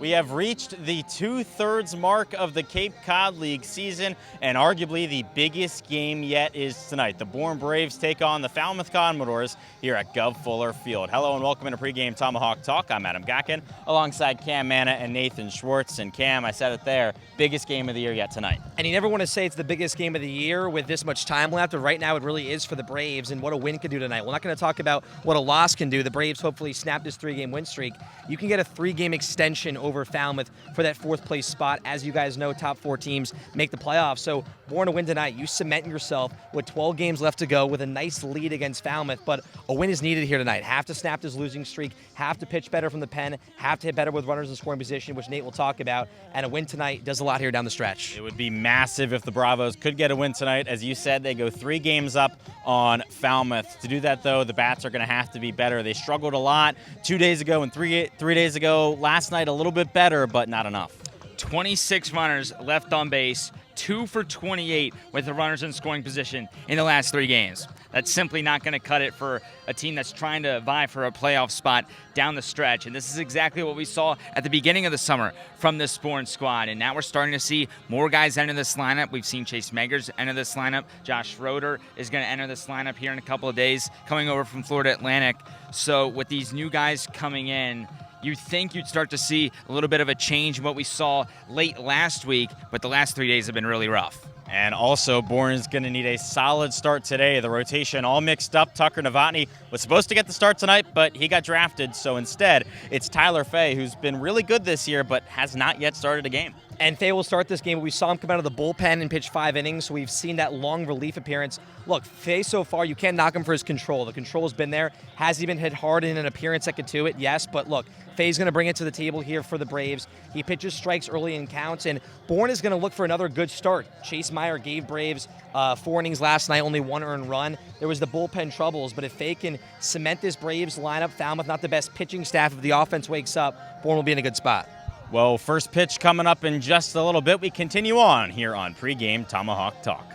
We have reached the 2/3 mark of the Cape Cod League season, and arguably the biggest game yet is tonight. The Bourne Braves take on the Falmouth Commodores here at Gov Fuller Field. Hello and welcome into Pregame Tomahawk Talk. I'm Adam Gackin, alongside Cam Manna and Nathan Schwartz. And Cam, I said it there, biggest game of the year yet tonight. And you never want to say it's the biggest game of the year with this much time left, but right now it really is for the Braves and what a win can do tonight. We're not going to talk about what a loss can do. The Braves hopefully snapped this 3-game win streak. You can get a 3-game extension over Falmouth for that 4th place spot. As you guys know, top 4 teams make the playoffs. So Bourne to win tonight, you cement yourself with 12 games left to go with a nice lead against Falmouth. But a win is needed here tonight. Have to snap this losing streak, have to pitch better from the pen, have to hit better with runners in scoring position, which Nate will talk about. And a win tonight does a lot here down the stretch. It would be massive if the Bravos could get a win tonight. As you said, they go 3 games up on Falmouth. To do that, though, the bats are going to have to be better. They struggled a lot 2 days ago and three days ago. Last night, a little bit better, but not enough. 26 runners left on base, 2 for 28 with the runners in scoring position in the last 3 games. That's simply not going to cut it for a team that's trying to vie for a playoff spot down the stretch. And this is exactly what we saw at the beginning of the summer from this Bourne squad. And now we're starting to see more guys enter this lineup. We've seen Chase Meggers enter this lineup. Josh Schroeder is going to enter this lineup here in a couple of days, coming over from Florida Atlantic. So with these new guys coming in, you'd think you'd start to see a little bit of a change in what we saw late last week, but the last 3 days have been really rough. And also, Bourne is going to need a solid start today. The rotation all mixed up. Tucker Novotny was supposed to get the start tonight, but he got drafted. So instead, it's Tyler Fay, who's been really good this year, but has not yet started a game. And Fay will start this game. We saw him come out of the bullpen and pitch 5 innings, so we've seen that long relief appearance. Look, Fay so far, you can't knock him for his control. The control has been there. Has he been hit hard in an appearance that could do it? Yes, but look, Fay's going to bring it to the table here for the Braves. He pitches strikes early in counts, and Bourne is going to look for another good start. Chase Meyer gave Braves 4 innings last night, only 1 earned run. There was the bullpen troubles, but if Fay can cement this Braves lineup, Falmouth, not the best pitching staff, if the offense wakes up, Bourne will be in a good spot. Well, first pitch coming up in just a little bit. We continue on here on Pregame Tomahawk Talk.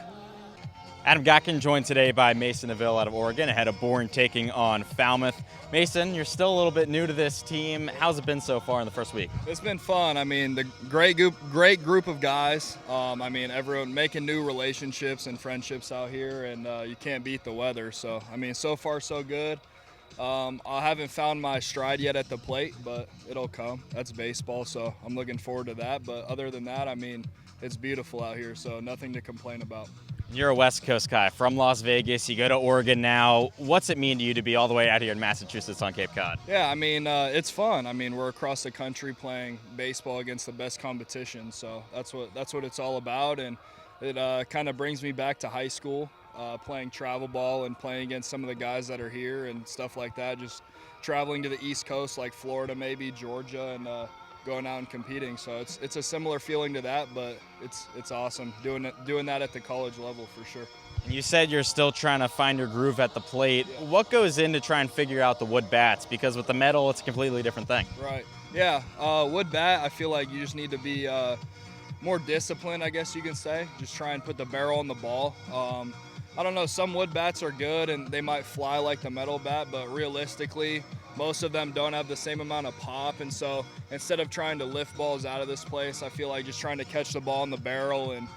Adam Gackin joined today by Mason Neville out of Oregon, ahead of Bourne taking on Falmouth. Mason, you're still a little bit new to this team. How's it been so far in the first week? It's been fun. I mean, the great group of guys. I mean, everyone making new relationships and friendships out here, and you can't beat the weather. So, I mean, so far so good. I haven't found my stride yet at the plate, but it'll come. That's baseball, so I'm looking forward to that. But other than that, I mean, it's beautiful out here, so nothing to complain about. You're a West Coast guy from Las Vegas. You go to Oregon now. What's it mean to you to be all the way out here in Massachusetts on Cape Cod? Yeah, I mean, it's fun. I mean, we're across the country playing baseball against the best competition, so that's what it's all about. And it kind of brings me back to high school. Playing travel ball and playing against some of the guys that are here and stuff like that, just traveling to the East Coast like Florida, maybe Georgia, and going out and competing. So it's a similar feeling to that, but it's awesome doing that at the college level for sure. And you said you're still trying to find your groove at the plate. Yeah. What goes in to try and figure out the wood bats? Because with the metal, it's a completely different thing. Right. Yeah. Wood bat, I feel like you just need to be more disciplined, I guess you can say. Just try and put the barrel on the ball. I don't know, some wood bats are good and they might fly like the metal bat, but realistically, most of them don't have the same amount of pop. And so instead of trying to lift balls out of this place, I feel like just trying to catch the ball in the barrel and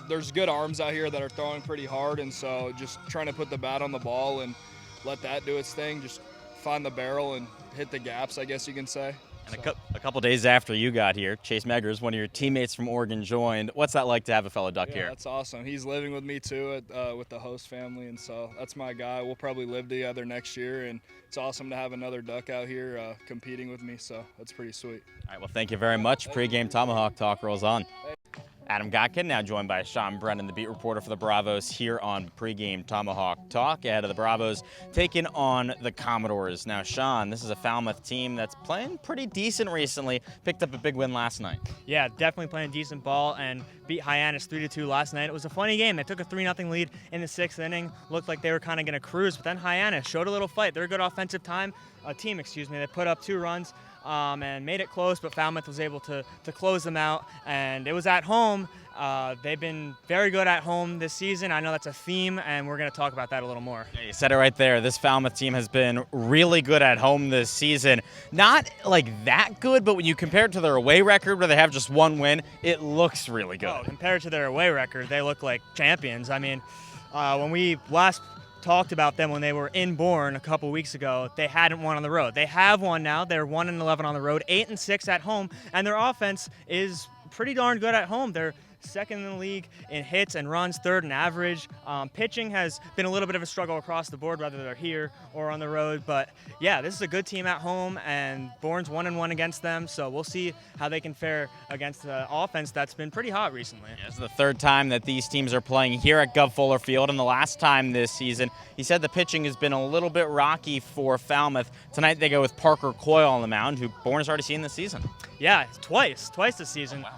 there's good arms out here that are throwing pretty hard. And so just trying to put the bat on the ball and let that do its thing. Just find the barrel and hit the gaps, I guess you can say. And a couple days after you got here, Chase Meggers, one of your teammates from Oregon, joined. What's that like to have a fellow Duck here? That's awesome. He's living with me too with the host family, and so that's my guy. We'll probably live together next year, and it's awesome to have another Duck out here competing with me, so that's pretty sweet. All right, well, thank you very much. Pregame Tomahawk Talk rolls on. Adam Gotkin, now joined by Sean Brennan, the beat reporter for the Bravos, here on Pregame Tomahawk Talk, ahead of the Bravos taking on the Commodores. Now, Sean, this is a Falmouth team that's playing pretty decent recently. Picked up a big win last night. Yeah, definitely playing decent ball and beat Hyannis 3-2 last night. It was a funny game. They took a 3-0 lead in the 6th inning. Looked like they were kind of going to cruise, but then Hyannis showed a little fight. They're a good offensive team. They put up 2 runs. and made it close, but Falmouth was able to close them out, and it was at home. They've been very good at home this season. I know that's a theme, and we're going to talk about that a little more. Yeah, you said it right there. This Falmouth team has been really good at home this season. Not like that good, but when you compare it to their away record where they have just one win, it looks really good. Oh, compared to their away record, they look like champions. I mean, when we last talked about them when they were in Bourne a couple weeks ago, they hadn't won on the road. They have won now. They're 1-11 on the road, 8-6 at home, and their offense is pretty darn good at home. They're second in the league in hits and runs, third in average. Pitching has been a little bit of a struggle across the board, whether they're here or on the road. But yeah, this is a good team at home, and Bourne's 1-1 against them. So we'll see how they can fare against the offense that's been pretty hot recently. Yeah, this is the third time that these teams are playing here at Gov Fuller Field, and the last time this season. He said the pitching has been a little bit rocky for Falmouth. Tonight they go with Parker Coyle on the mound, who Bourne has already seen this season. Yeah, twice this season. Oh, wow.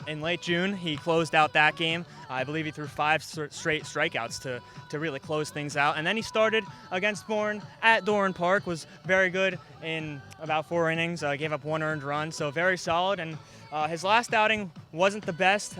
In late June, he closed out that game. I believe he threw 5 straight strikeouts to really close things out. And then he started against Bourne at Doran Park, was very good in about 4 innings, gave up 1 earned run, so very solid. And his last outing wasn't the best.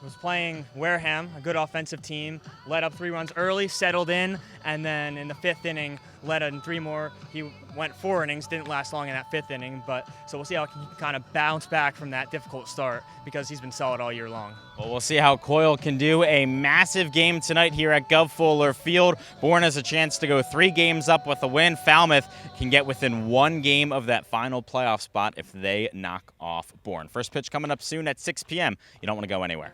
Was playing Wareham, a good offensive team, led up 3 runs early, settled in, and then in the 5th inning, led in 3 more. He went 4 innings, didn't last long in that 5th inning, but so we'll see how he can kind of bounce back from that difficult start because he's been solid all year long. Well, we'll see how Coyle can do. A massive game tonight here at Gov Fuller Field. Bourne has a chance to go 3 games up with a win. Falmouth can get within 1 game of that final playoff spot if they knock off Bourne. First pitch coming up soon at 6 p.m. You don't want to go anywhere.